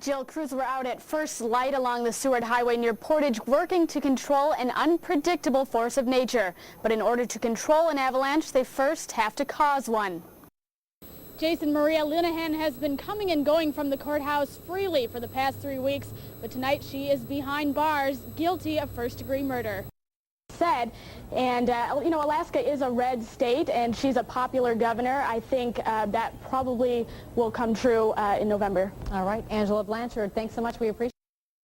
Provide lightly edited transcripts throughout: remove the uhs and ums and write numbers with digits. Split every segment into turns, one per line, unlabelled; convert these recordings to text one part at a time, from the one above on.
Jill, crews were out at first light along the Seward Highway near Portage working to control an unpredictable force of nature. But in order to control an avalanche, they first have to cause one. Jason, Maria Linehan has been coming and going from the courthouse freely for the past 3 weeks, but tonight she is behind bars, guilty of first-degree murder. Said, and you know, Alaska is a red state and she's a popular governor. I think that probably will come true in November.
All right, Angela Blanchard, thanks so much. We appreciate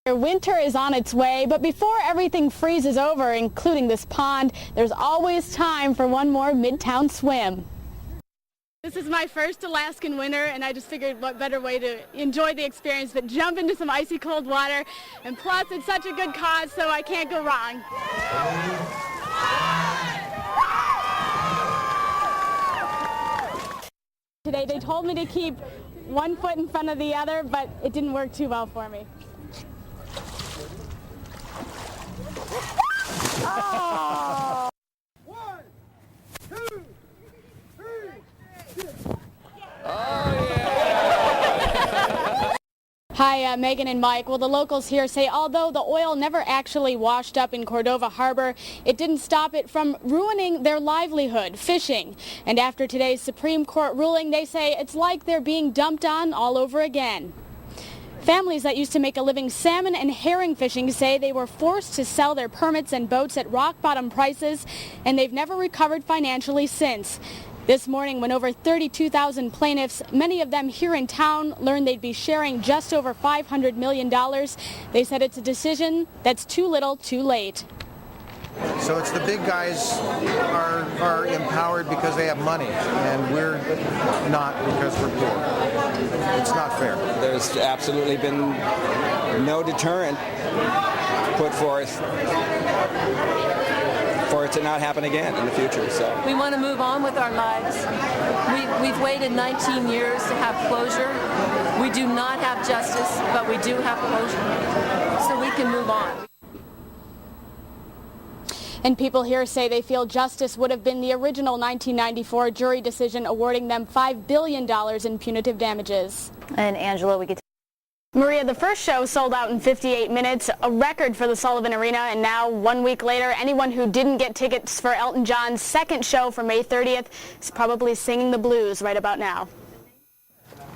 it.
Winter is on its way, but before everything freezes over, including this pond, there's always time for one more Midtown swim. This is my first Alaskan winter, and I just figured what better way to enjoy the experience but jump into some icy cold water. And plus, it's such a good cause, so I can't go wrong. Today, they told me to keep one foot in front of the other, but it didn't work too well for me. Oh! Hi, Megan and Mike. Well, the locals here say although the oil never actually washed up in Cordova Harbor, it didn't stop it from ruining their livelihood, fishing. And after today's Supreme Court ruling, they say it's like they're being dumped on all over again. Families that used to make a living salmon and herring fishing say they were forced to sell their permits and boats at rock-bottom prices, and they've never recovered financially since. This morning, when over 32,000 plaintiffs, many of them here in town, learned they'd be sharing just over $500 million, they said it's a decision that's too little, too late.
So it's the big guys are empowered because they have money, and we're not because we're poor. It's not fair.
There's absolutely been no deterrent put forth for it to not happen again in the future. So
we want to move on with our lives. We've waited 19 years to have closure. We do not have justice, but we do have closure, so we can move on.
And people here say they feel justice would have been the original 1994 jury decision awarding them $5 billion in punitive damages.
And Angela, we get
Maria, the first show sold out in 58 minutes, a record for the Sullivan Arena, and now 1 week later, anyone who didn't get tickets for Elton John's second show for May 30th is probably singing the blues right about now.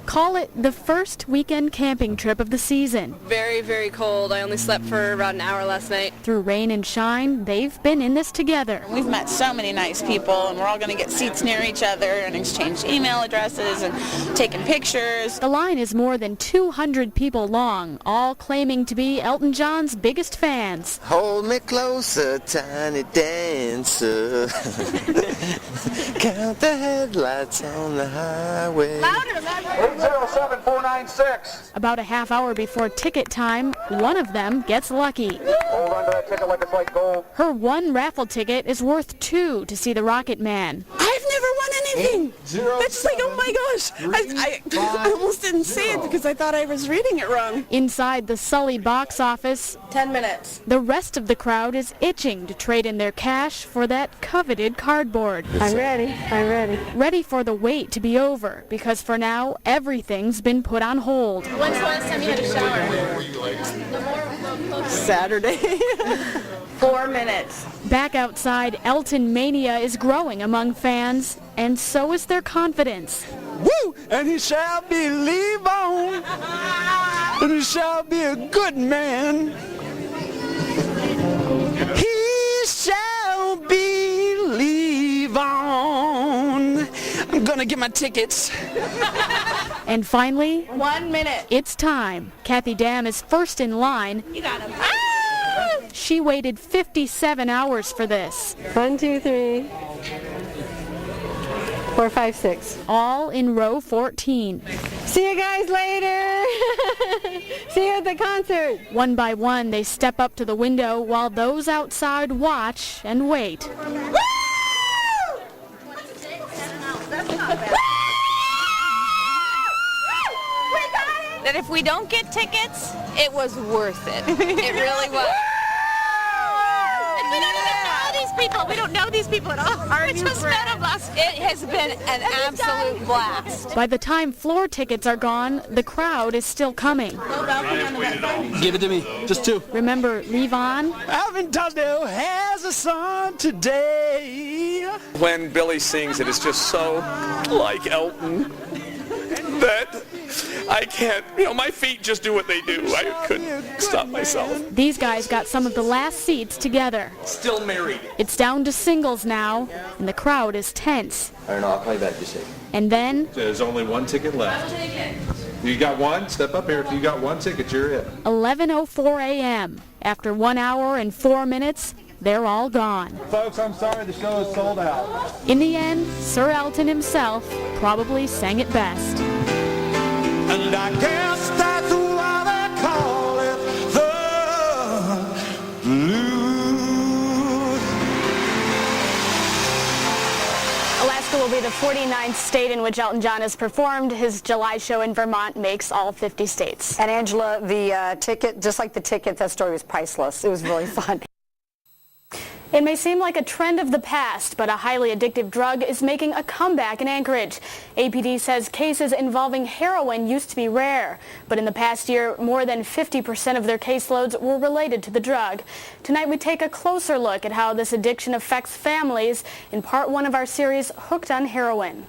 Call it the first weekend camping trip of the season.
Very, very cold. I only slept for about an hour last night.
Through rain and shine, they've been in this together.
We've met so many nice people, and we're all going to get seats near each other and exchange email addresses and taking pictures.
The line is more than 200 people long, all claiming to be Elton John's biggest fans.
Hold me closer, tiny dancer. Count the headlights on the highway.
Louder, louder.
807496.
About a half hour before ticket time, one of them gets lucky.
Hold on to that ticket like it's like gold.
Her one raffle ticket is worth 2 to see the Rocket Man.
I've never won anything. That's like, oh my gosh. I almost didn't say it because I thought I was reading it wrong.
Inside the Sully box office,
10 minutes.
the rest of the crowd is itching to trade in their cash for that coveted cardboard.
I'm ready. I'm ready.
Ready for the wait to be over, because for now, everything's been put on hold.
When's the last time you had a shower?
Saturday. 4 minutes.
Back outside, Elton mania is growing among fans, and so is their confidence.
woo! And he shall believe on, and he shall be a good man. He shall believe on. I'm gonna get my tickets.
And finally,
1 minute.
it's time. Kathy Dam is first in line.
You got him.
She waited 57 hours for this.
1, 2, 3, 4, 5, 6.
All in row 14.
See you guys later. See you at the concert.
One by one, they step up to the window while those outside watch and wait.
That if we don't get tickets, it was worth it. It really was. And we don't even know these people. We don't know these people at all. I just met them last. It has been an absolute blast.
By the time floor tickets are gone, the crowd is still coming.
Give it to me. Just 2.
Remember Levon?
Alvin Tosdale has a son today.
When Billy sings, it is just so like Elton that I can't, my feet just do what they do. I couldn't stop myself.
These guys got some of the last seats together.
Still married.
It's down to singles now, and the crowd is tense.
I don't know, I'll call you back just a second.
And then...
There's only one ticket left. You got one? Step up here. If you got one ticket, you're it.
11:04 a.m. After 1 hour and 4 minutes, they're all gone.
Folks, I'm sorry, the show is sold out.
In the end, Sir Elton himself probably sang it best.
And I guess that's why they call it the blues.
Alaska will be the 49th state in which Elton John has performed. His July show in Vermont makes all 50 states.
And Angela, the ticket, just like the ticket, that story was priceless. It was really fun.
It may seem like a trend of the past, but a highly addictive drug is making a comeback in Anchorage. APD says cases involving heroin used to be rare, but in the past year, more than 50% of their caseloads were related to the drug. Tonight, we take a closer look at how this addiction affects families in part 1 of our series, Hooked on Heroin.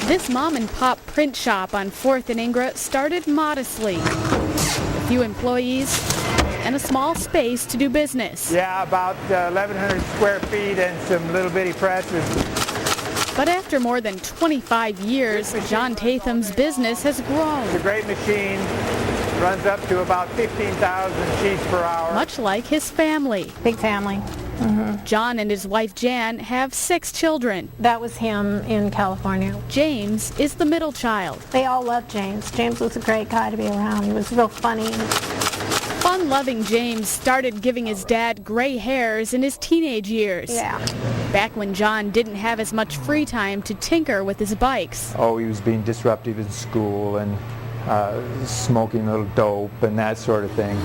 This mom-and-pop print shop on 4th and Ingra started modestly. A few employees and a small space to do business.
Yeah, about 1,100 square feet and some little bitty presses.
But after more than 25 years, John Tatham's business has grown.
It's a great machine. Runs up to about 15,000 sheets per hour.
Much like his family.
Big family.
John and his wife Jan have 6 children.
That was him in California.
James is the middle child.
They all loved James. James was a great guy to be around. He was real funny.
Fun-loving James started giving his dad gray hairs in his teenage years.
Yeah.
Back when John didn't have as much free time to tinker with his bikes.
Oh, he was being disruptive in school and smoking a little dope and that sort of thing.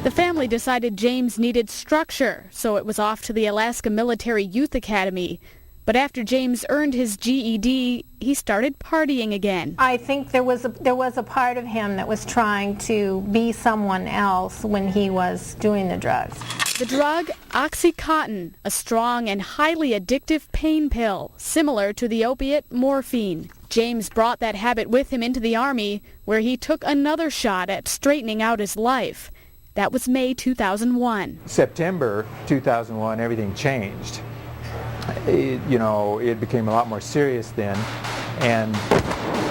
The family decided James needed structure, so it was off to the Alaska Military Youth Academy. But after James earned his GED, he started partying again.
I think there was a part of him that was trying to be someone else when he was doing the drugs.
The drug, Oxycontin, a strong and highly addictive pain pill, similar to the opiate morphine. James brought that habit with him into the Army, where he took another shot at straightening out his life. That was May 2001.
September 2001, everything changed. It became a lot more serious then, and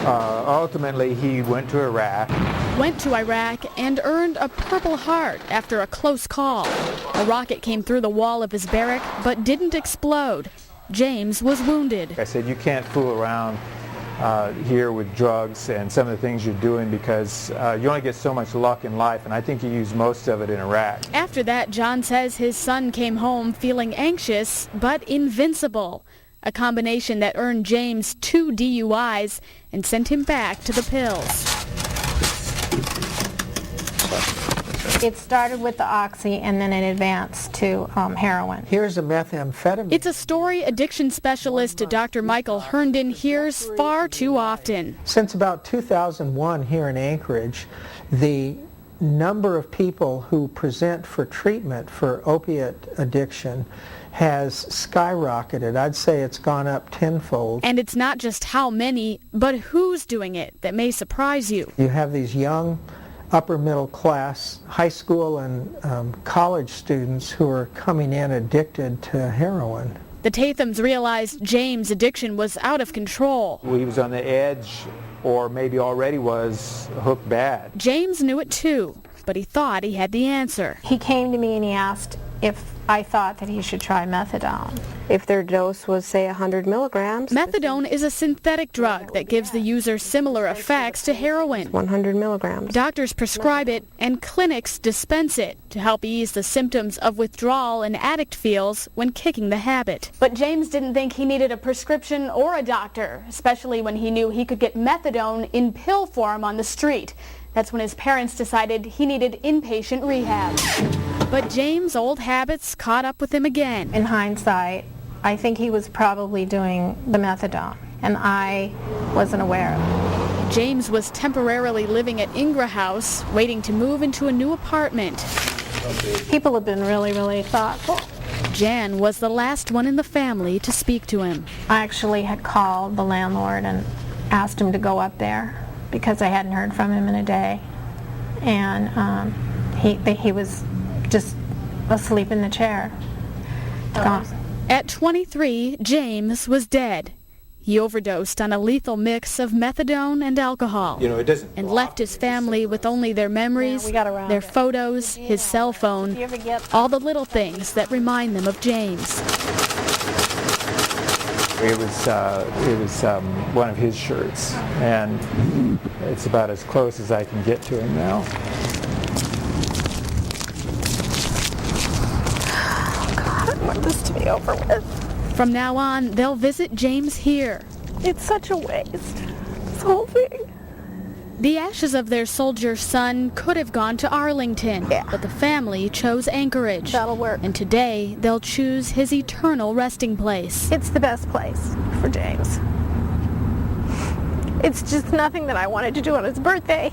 ultimately he went to Iraq.
Went to Iraq and earned a Purple Heart after a close call. A rocket came through the wall of his barrack but didn't explode. James was wounded.
I said, you can't fool around here with drugs and some of the things you're doing because you only get so much luck in life, and I think you used most of it in Iraq.
After that, John says his son came home feeling anxious but invincible, a combination that earned James 2 DUIs and sent him back to the pills.
It started with the oxy and then it advanced to heroin.
Here's a methamphetamine.
It's a story addiction specialist Dr. Michael Herndon hears far too often.
Since about 2001 here in Anchorage, the number of people who present for treatment for opiate addiction has skyrocketed. I'd say it's gone up tenfold.
And it's not just how many, but who's doing it that may surprise you.
You have these young upper middle class high school and college students who are coming in addicted to heroin.
The Tathams realized James' addiction was out of control.
He was on the edge, or maybe already was hooked bad.
James knew it too, but he thought he had the answer.
He came to me and he asked if I thought that he should try methadone.
If their dose was, say, 100 milligrams.
Methadone is a synthetic drug that gives the user similar effects to heroin.
100 milligrams.
Doctors prescribe it and clinics dispense it to help ease the symptoms of withdrawal an addict feels when kicking the habit. But James didn't think he needed a prescription or a doctor, especially when he knew he could get methadone in pill form on the street. That's when his parents decided he needed inpatient rehab. But James' old habits caught up with him again.
In hindsight, I think he was probably doing the methadone, and I wasn't aware of it.
James was temporarily living at Ingra House, waiting to move into a new apartment.
People have been really, really thoughtful.
Jan was the last one in the family to speak to him.
I actually had called the landlord and asked him to go up there because I hadn't heard from him in a day. And he was just asleep in the chair. Gone.
At 23, James was dead. He overdosed on a lethal mix of methadone and alcohol, and left his family with only their memories, their photos, his cell phone, all the little things that remind them of James.
It was one of his shirts, and it's about as close as I can get to him now.
I want this to be over with.
From now on, they'll visit James here.
It's such a waste, this whole thing.
The ashes of their soldier son could have gone to Arlington, but the family chose Anchorage.
That'll work.
And today, they'll choose his eternal resting place.
It's the best place for James. It's just nothing that I wanted to do on his birthday.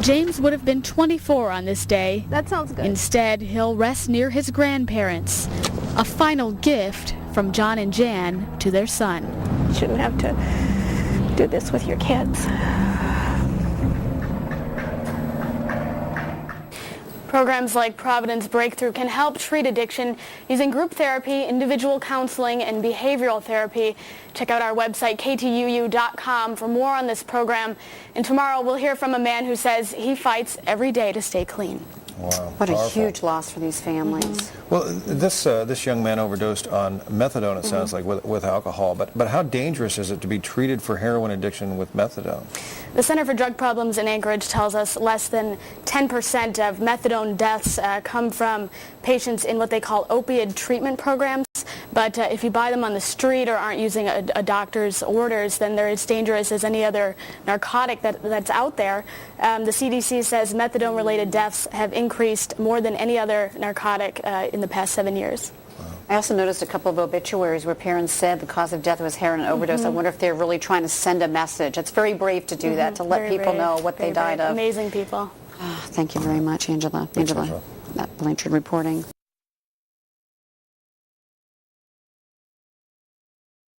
James would have been 24 on this day.
That sounds good.
Instead, he'll rest near his grandparents. A final gift from John and Jan to their son.
You shouldn't have to do this with your kids.
Programs like Providence Breakthrough can help treat addiction using group therapy, individual counseling, and behavioral therapy. Check out our website, ktuu.com, for more on this program. And tomorrow we'll hear from a man who says he fights every day to stay clean.
Wow. What a huge loss for these families.
Mm-hmm. Well, this young man overdosed on methadone, it sounds like, with alcohol. But how dangerous is it to be treated for heroin addiction with methadone?
The Center for Drug Problems in Anchorage tells us less than 10% of methadone deaths come from patients in what they call opiate treatment programs. But if you buy them on the street or aren't using a doctor's orders, then they're as dangerous as any other narcotic that's out there. The CDC says methadone-related deaths have increased more than any other narcotic in the past 7 years.
I also noticed a couple of obituaries where parents said the cause of death was heroin overdose. I wonder if they're really trying to send a message. It's very brave to do that, to let people know what they died of.
Amazing people.
Thank you very much, Angela. Angela Blanchard reporting.